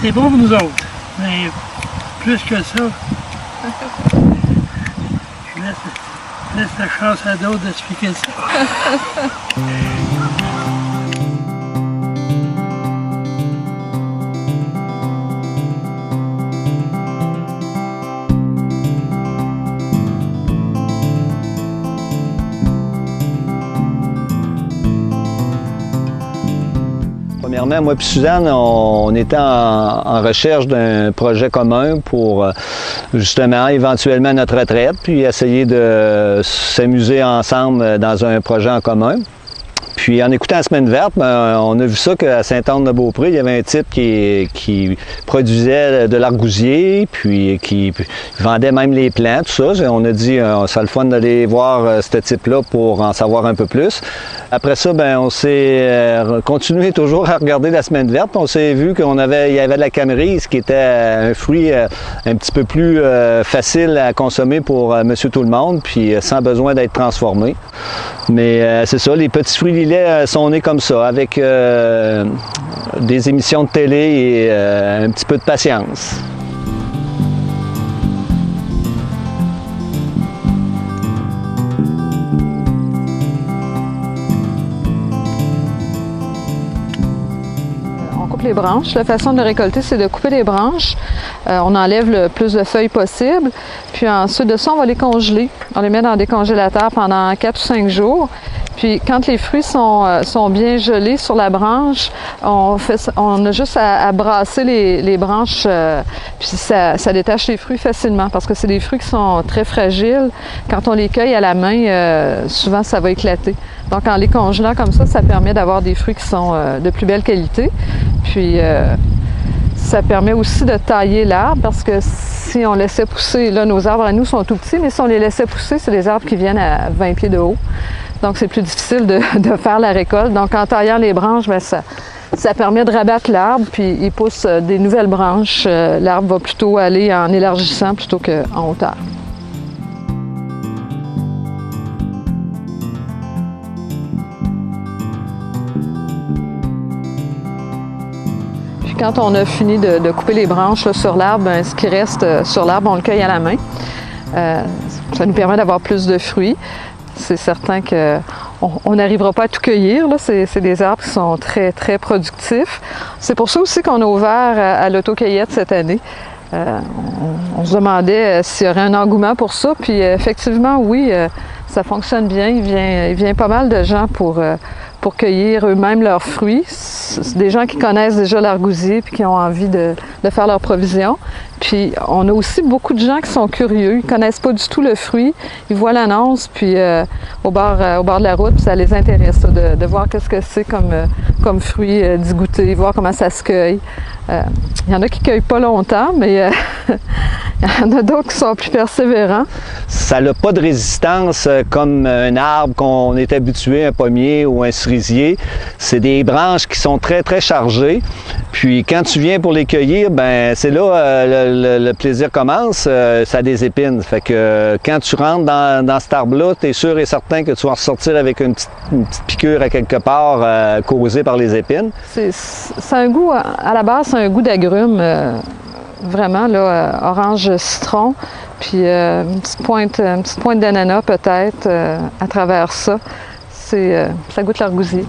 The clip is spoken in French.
C'est bon pour nous autres, mais plus que ça, je laisse la chance à d'autres d'expliquer ça. Premièrement, moi et Suzanne, on était en recherche d'un projet commun pour justement éventuellement notre retraite, puis essayer de s'amuser ensemble dans un projet en commun. Puis en écoutant la Semaine verte, on a vu ça qu'à Sainte-Anne-de-Beaupré, il y avait un type qui produisait de l'argousier, puis qui vendait même les plants, tout ça. On a dit, ça serait le fun d'aller voir ce type-là pour en savoir un peu plus. Après ça, on s'est continué toujours à regarder la Semaine verte, puis on s'est vu qu'il y avait de la camerise, qui était un fruit un petit peu plus facile à consommer pour Monsieur Tout-le-Monde, puis sans besoin d'être transformé. Mais c'est ça, les petits fruits lillet sont nés comme ça, avec des émissions de télé et un petit peu de patience. Les branches. La façon de les récolter, c'est de couper les branches. On enlève le plus de feuilles possible. Puis ensuite de ça, on va les congeler. On les met dans des congélateurs pendant 4 ou 5 jours. Puis quand les fruits sont bien gelés sur la branche, on a juste à brasser les branches, puis ça détache les fruits facilement parce que c'est des fruits qui sont très fragiles. Quand on les cueille à la main, souvent ça va éclater. Donc en les congelant comme ça permet d'avoir des fruits qui sont de plus belle qualité. Puis ça permet aussi de tailler l'arbre parce que si on laissait pousser, là nos arbres à nous sont tout petits, mais si on les laissait pousser, c'est des arbres qui viennent à 20 pieds de haut. Donc c'est plus difficile de faire la récolte. Donc en taillant les branches, ça permet de rabattre l'arbre, puis il pousse des nouvelles branches. L'arbre va plutôt aller en élargissant plutôt qu'en hauteur. Quand on a fini de couper les branches là, sur l'arbre, ce qui reste sur l'arbre, on le cueille à la main. Ça nous permet d'avoir plus de fruits. C'est certain qu'on n'arrivera pas à tout cueillir. C'est des arbres qui sont très, très productifs. C'est pour ça aussi qu'on a ouvert à l'autocueillette cette année. On se demandait s'il y aurait un engouement pour ça. Puis effectivement, oui, ça fonctionne bien. Il vient pas mal de gens pour cueillir eux-mêmes leurs fruits. C'est des gens qui connaissent déjà l'argousier puis qui ont envie de faire leurs provisions. Puis on a aussi beaucoup de gens qui sont curieux, ils connaissent pas du tout le fruit, ils voient l'annonce puis au bord de la route, puis ça les intéresse de voir qu'est-ce que c'est comme fruit, d'y goûter, voir comment ça se cueille. Il y en a qui cueillent pas longtemps, mais il y en a d'autres qui sont plus persévérants. Ça n'a pas de résistance comme un arbre qu'on est habitué, un pommier ou un cerisier. C'est des branches qui sont très, très chargées. Puis quand tu viens pour les cueillir, c'est là le plaisir commence. Ça a des épines. Fait que quand tu rentres dans cet arbre-là, tu es sûr et certain que tu vas ressortir avec une petite piqûre à quelque part causée par les épines. C'est un goût, à la base, c'est un goût d'agrumes. Vraiment, là, orange citron, puis une petite pointe d'ananas peut-être à travers ça. Ça goûte l'argousier.